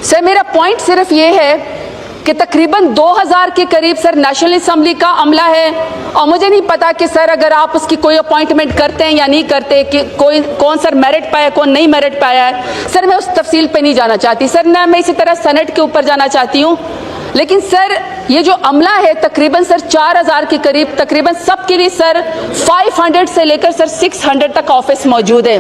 Sir मेरा point सिर्फ ये है कि तकरीबन 2000 के करीब सर नेशनल असम्बली का अमला है, और मुझे नहीं पता कि सर अगर आप उसकी कोई अपॉइंटमेंट करते हैं या नहीं करते, कि कौन सर मेरिट पाया कौन नहीं मेरिट पाया है। सर मैं उस तफसील पे नहीं जाना चाहती सर, ना मैं इसी तरह सेनेट के ऊपर जाना चाहती हूँ। लेकिन सर ये जो अमला है तकरीबन सर 4000 के करीब, तकरीबन सबके लिए सर 500 से लेकर सर 600 तक ऑफिस मौजूद है।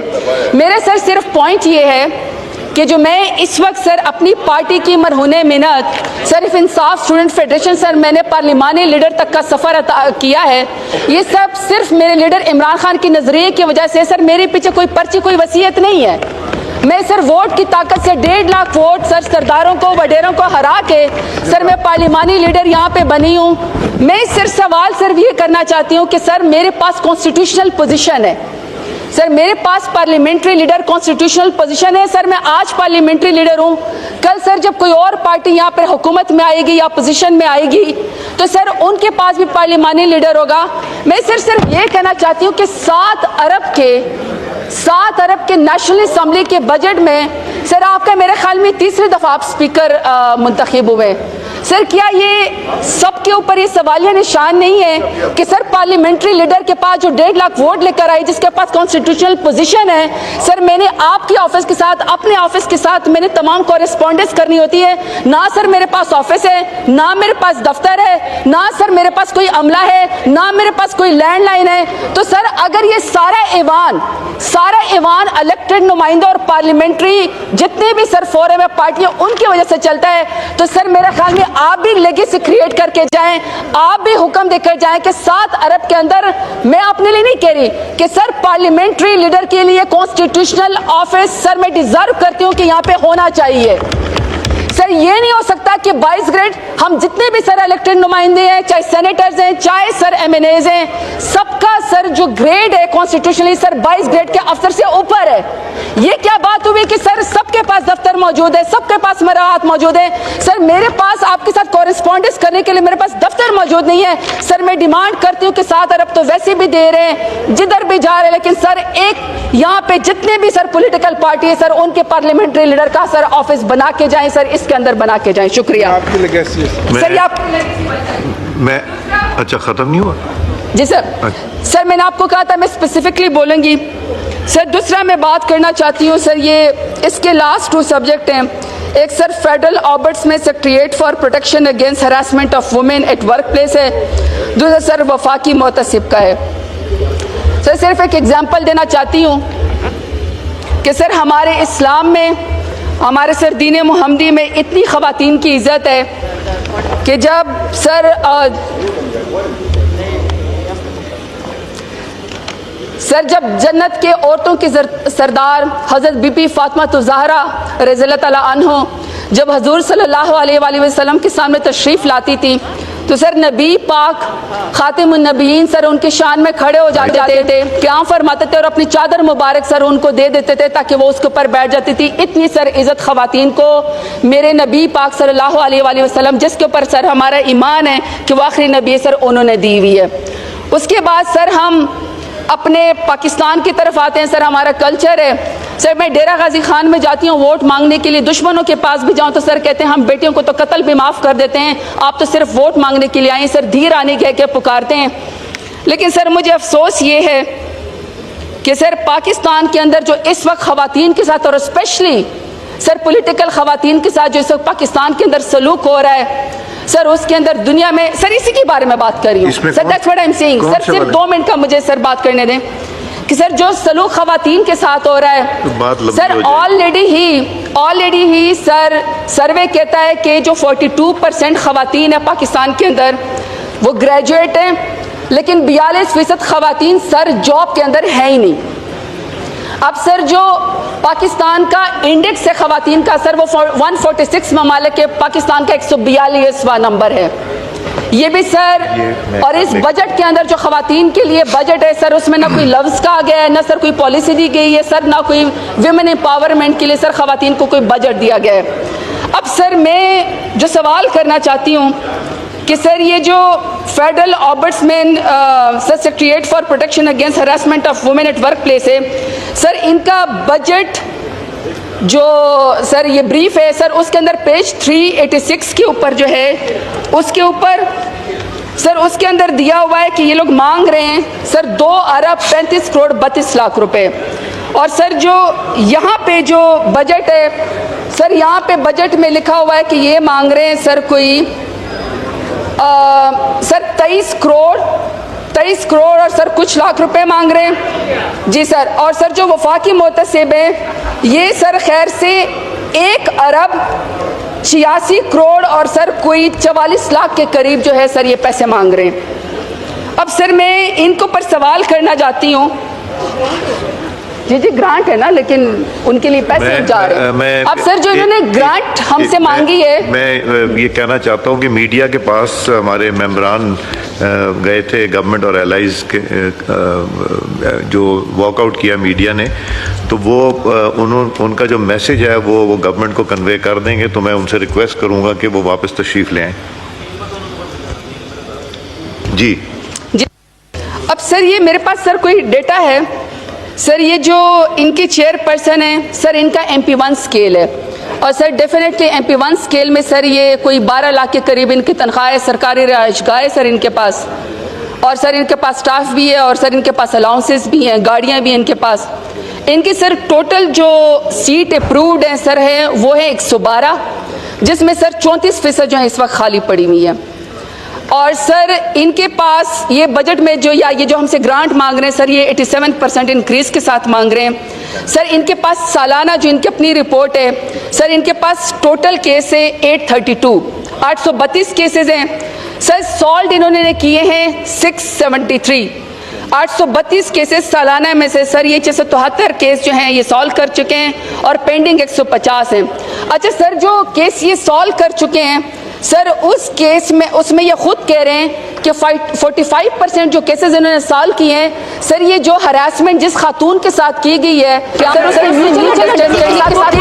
मेरे सर सिर्फ पॉइंट ये है कि जो मैं इस वक्त सर अपनी पार्टी की मरहूने मिन्नत सिर्फ इंसाफ स्टूडेंट फेडरेशन सर मैंने पार्लिमानी लीडर तक का सफ़र किया है, ये सब सिर्फ मेरे लीडर इमरान खान की नज़रिए की वजह से। सर मेरे पीछे कोई पर्ची कोई वसीयत नहीं है। मैं सर वोट की ताकत से 1.5 लाख वोट सर सरदारों को वडेरों को हरा के सर मैं पार्लिमानी लीडर यहाँ पे बनी हूँ। मैं सिर्फ सवाल सिर्फ ये करना चाहती हूँ कि सर मेरे पास कॉन्स्टिट्यूशनल पोजीशन है, सर मेरे पास पार्लियामेंट्री लीडर कॉन्स्टिट्यूशनल पोजीशन है। सर मैं आज पार्लियामेंट्री लीडर हूँ, कल सर जब कोई और पार्टी यहाँ पर हुकूमत में आएगी या पोजीशन में आएगी तो सर उनके पास भी पार्लियामानी लीडर होगा। मैं सिर्फ ये कहना चाहती हूँ कि 7 अरब के नेशनल असम्बली के बजट में सर आपका मेरे ख्याल में तीसरी दफ़ा आप स्पीकर मुंतखब हुए। सर क्या ये सबके ऊपर ये सवालिया निशान नहीं है कि सर पार्लियामेंट्री लीडर के पास जो 1.5 लाख वोट लेकर आई, जिसके पास कॉन्स्टिट्यूशनल पोजीशन है, सर मैंने आपके ऑफिस के साथ अपने ऑफिस के साथ मैंने तमाम कॉरेस्पॉन्डेंस करनी होती है ना। सर मेरे पास ऑफिस है, ना मेरे पास दफ्तर है, ना सर मेरे पास कोई अमला है, ना मेरे पास कोई लैंडलाइन है। तो सर अगर ये सारा ईवान इलेक्टेड नुमाइंदों और पार्लियामेंट्री जितने भी सर फोरम है पार्टियां उनकी वजह से चलता है, तो सर मेरे ख्याल में आप भी लेगेसी क्रिएट करके जाएं, आप भी हुक्म देकर जाएं कि 7 अरब के अंदर, मैं अपने लिए नहीं कह रही कि सर पार्लियामेंट्री लीडर के लिए कॉन्स्टिट्यूशनल ऑफिस सर मैं डिजर्व करती हूं कि यहां पे होना चाहिए। सर ये नहीं हो सकता कि 22 ग्रेड हम जितने भी सर इलेक्टेड नुमाइंदे हैं, चाहे सेनेटर्स हैं, चाहे सर एमएनएज हैं, सबका सर जो ग्रेड है कॉन्स्टिट्यूशनली सर 22 ग्रेड के अफसर से ऊपर है। ये क्या बात हुई कि सर सबके पास दफ्तर मौजूद है, सबके पास मराहत मौजूद है। सर मेरे पास आपके साथ कॉरेस्पॉन्डेंस करने के लिए मेरे पास दफ्तर मौजूद नहीं है। सर मैं डिमांड करती हूँ कि 7 अरब तो वैसे भी दे रहे हैं जिधर भी जा रहे हैं, लेकिन सर एक यहाँ पे जितने भी सर पॉलिटिकल पार्टी है सर उनके पार्लियामेंट्री लीडर का सर ऑफिस बना के जाएं, सर इसके अंदर बना के जाएं। शुक्रिया। आपकी लेगेसी सर आप मैं अच्छा खत्म नहीं हुआ जी सर। सर मैंने आपको कहा था मैं स्पेसिफिकली बोलूंगी। सर दूसरा मैं बात करना चाहती हूँ सर, ये इसके लास्ट 2 सब्जेक्ट हैं। एक सर फेडरल ऑबर्ट्स में secretariat for protection against harassment of women at workplace है, दूसरा सर वफाकी मोहतसिब का है। सर सिर्फ एक एग्जांपल देना चाहती हूँ कि सर हमारे इस्लाम में, हमारे सर दीन मुहम्मदी में इतनी ख़वातीन की इज़्ज़त है कि जब सर जब जन्नत के औरतों की सरदार हज़रत बीबी फातिमा ज़हरा रज़ियल्लाहु तआला अन्हा जब हजूर सल्लल्लाहु अलैहि वसल्लम के सामने तशरीफ़ लाती थी तो सर नबी पाक खातिमुन नबीयीन सर उनके शान में खड़े हो जाते थे, क्या फरमाते थे और अपनी चादर मुबारक सर उनको दे देते थे ताकि वो उसके ऊपर बैठ जाती थी। इतनी सर इज़्ज़त ख़वातीन को मेरे नबी पाक सल्लल्लाहु अलैहि वसल्लम, जिसके ऊपर सर हमारा ईमान है कि वो आखिरी नबी सर उन्होंने दी हुई है। उसके बाद सर हम अपने पाकिस्तान की तरफ आते हैं। सर हमारा कल्चर है सर, मैं डेरा गाजी खान में जाती हूँ वोट मांगने के लिए, दुश्मनों के पास भी जाऊँ तो सर कहते हैं हम बेटियों को तो कत्ल भी माफ़ कर देते हैं, आप तो सिर्फ वोट मांगने के लिए आए। सर धीर आने कह के पुकारते हैं। लेकिन सर मुझे अफसोस ये है कि सर पाकिस्तान के अंदर जो इस वक्त ख़वातीन के साथ और स्पेशली सर पॉलिटिकल ख़वातीन के साथ जो इस वक्त पाकिस्तान के अंदर सलूक हो रहा है सर, उसके अंदर दुनिया में सर इसी के बारे में बात कर रही हूँ sir. That's what I am saying. Sir सिर्फ 2 मिनट का मुझे सर बात करने दें कि सर जो सलूक ख़वातीन के साथ हो रहा है सर, ऑलरेडी ही सर सर्वे कहता है कि जो 42% ख़वातीन है पाकिस्तान के अंदर वो ग्रेजुएट हैं, लेकिन 42% ख़वातीन सर जॉब के अंदर है ही नहीं। अब सर जो पाकिस्तान का इंडेक्स है ख़वातीन का सर वो 146 ममालिक के, पाकिस्तान का 142वां नंबर है ये भी सर। और इस बजट के अंदर जो ख़वातीन के लिए बजट है सर उसमें ना कोई लफ्ज़ कहा गया है, ना सर कोई पॉलिसी दी गई है सर, ना कोई विमेन एम्पावरमेंट के लिए सर ख़वातीन को कोई बजट दिया गया है। अब सर मैं जो सवाल करना चाहती हूँ कि सर ये जो federal ombudsman secretariat for protection against harassment of women at workplace है सर, इनका बजट जो सर ये ब्रीफ है सर, उसके अंदर पेज 386 के ऊपर जो है, उसके ऊपर सर उसके अंदर दिया हुआ है कि ये लोग मांग रहे हैं सर 2 अरब 35 करोड़ 32 लाख रुपए। और सर जो यहाँ पे जो बजट है सर, यहाँ पे बजट में लिखा हुआ है कि ये मांग रहे हैं सर कोई सर 23 करोड़ और सर कुछ लाख रुपए मांग रहे हैं जी सर। और सर जो वफाकी मोहतसिब है ये सर खैर से 1 अरब 86 करोड़ और सर कोई 44 लाख के करीब जो है सर ये पैसे मांग रहे हैं। अब सर मैं इनको पर सवाल करना चाहती हूँ, जी ग्रांट है ना, लेकिन उनके लिए पैसे जा रहे हैं। अब सर जो इन्होंने ग्रांट हमसे मांगी है, मैं ये कहना चाहता हूँ कि मीडिया के पास हमारे मेंबरान गए थे, गवर्नमेंट और एलाइज के जो वॉकआउट किया मीडिया ने, तो वो उनका जो मैसेज है वो गवर्नमेंट को कन्वे कर देंगे। तो मैं उनसे रिक्वेस्ट करूँगा कि वो वापस तशरीफ़ ले आएँ। जी। अब सर ये मेरे पास सर कोई डेटा है सर, ये जो इनके चेयरपर्सन है सर, इनका MP1 स्केल है और सर डेफिनेटली MP1 स्केल में सर ये कोई 12 लाख के करीब इनकी तनख्वाह है, सरकारी रिहाइशगाह है सर इनके पास, और सर इनके पास स्टाफ भी है और सर इनके पास अलाउंसेस भी हैं, गाड़ियाँ भी हैं इनके पास। इनकी सर टोटल जो सीट अप्रूव्ड है सर है वो है 112, जिसमें सर 34% जो है इस वक्त खाली पड़ी हुई है। और सर इनके पास ये बजट में जो या ये जो हमसे ग्रांट मांग रहे हैं सर, ये 87% इंक्रीज के साथ मांग रहे हैं सर। इनके पास सालाना जो इनकी अपनी रिपोर्ट है सर, इनके पास टोटल केस है 832 केसेस हैं सर। सॉल्व इन्होंने किए हैं 673, 832 केसेस सालाना में से सर ये 673 केस जो हैं ये सॉल्व कर चुके हैं और पेंडिंग 150 हैं। अच्छा सर जो केस ये सॉल्व कर चुके हैं सर, उस केस में उसमें ये खुद कह रहे हैं कि 45% जो केसेस इन्होंने सॉल्व किए हैं सर, ये जो हरासमेंट जिस खातून के साथ की गई है सर, उसने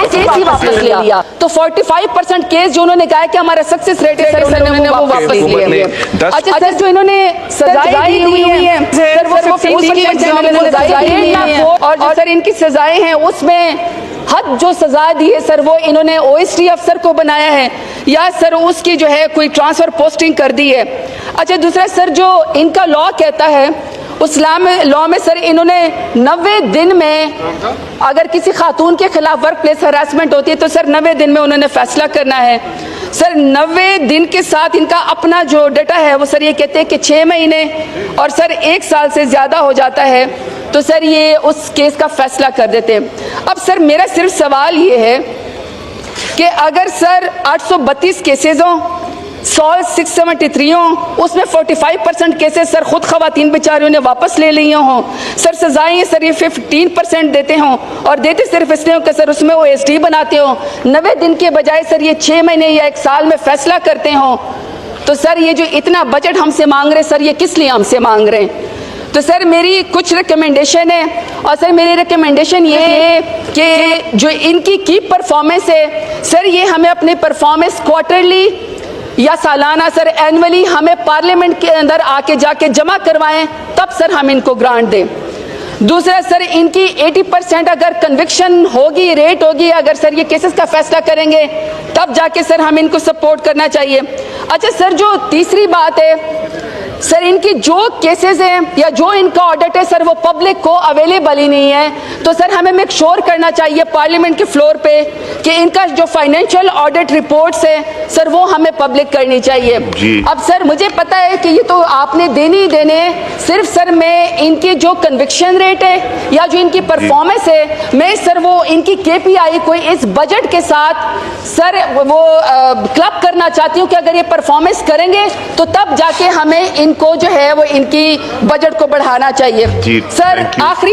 केस ही वापस ले लिया। तो 45% केस जो उन्होंने कहा है कि हमारा सक्सेस रेट है सर, उन्होंने वो वापस ले लिया। अच्छा सर जो इन्होंने सजाएं दी हुई है सर, वो 15% और जो सर इनकी सजाएं हैं उसमें हद जो सजा दी है सर वो इन्होंने OST अफसर को बनाया है या सर उसकी जो है कोई ट्रांसफर पोस्टिंग कर दी है। अच्छा दूसरा सर जो इनका लॉ कहता है उस लॉ में सर इन्होंने 90 दिन में अगर किसी खातून के खिलाफ वर्क प्लेस हरासमेंट होती है तो सर 90 दिन में उन्होंने फैसला करना है सर। 90 दिन के साथ इनका अपना जो डेटा है वो सर ये कहते हैं कि 6 महीने और सर 1 साल से ज़्यादा हो जाता है तो सर ये उस केस का फैसला कर देते हैं। अब सर मेरा सिर्फ सवाल ये है कि अगर सर 832 केसेज हों, सॉल्व 673 हों, उसमें 45% केसेस सर खुद खवातीन बेचारियों ने वापस ले ली हों सर, सजाएं सर ये 15% देते हों और देते सिर्फ इसलिए कि सर उसमें OST बनाते हों, 90 दिन के बजाय सर ये 6 महीने या 1 साल में फैसला करते हों, तो सर ये जो इतना बजट हमसे मांग रहे सर, ये किस लिए हमसे मांग रहे हैं? तो सर मेरी कुछ रिकमेंडेशन है और सर मेरी रिकमेंडेशन ये है कि जो इनकी की परफॉर्मेंस है सर, ये हमें अपनी परफॉर्मेंस क्वार्टरली या सालाना सर एनुअली हमें पार्लियामेंट के अंदर आके जाके जमा करवाएं, तब सर हम इनको ग्रांट दें। दूसरा सर इनकी 80% अगर कन्विक्शन होगी, रेट होगी, अगर सर ये केसेस का फैसला करेंगे तब जाके सर हम इनको सपोर्ट करना चाहिए। अच्छा सर जो तीसरी बात है सर, इनकी जो केसेस हैं या जो इनका ऑडिट है सर वो पब्लिक को अवेलेबल ही नहीं है, तो सर हमें मेक श्योर करना चाहिए पार्लियामेंट के फ्लोर पे कि इनका जो फाइनेंशियल ऑडिट रिपोर्ट्स है सर वो हमें पब्लिक करनी चाहिए। अब सर मुझे पता है कि ये तो आपने देने ही देने, सिर्फ सर मैं इनकी जो कन्विक्शन रेट है या जो इनकी परफॉर्मेंस है, मैं सर वो इनकी KPI कोई इस बजट के साथ सर वो क्लब करना चाहती हूँ कि अगर ये परफॉर्मेंस करेंगे तो तब जाके हमें इनको जो है वो इनकी बजट को बढ़ाना चाहिए। सर आखिरी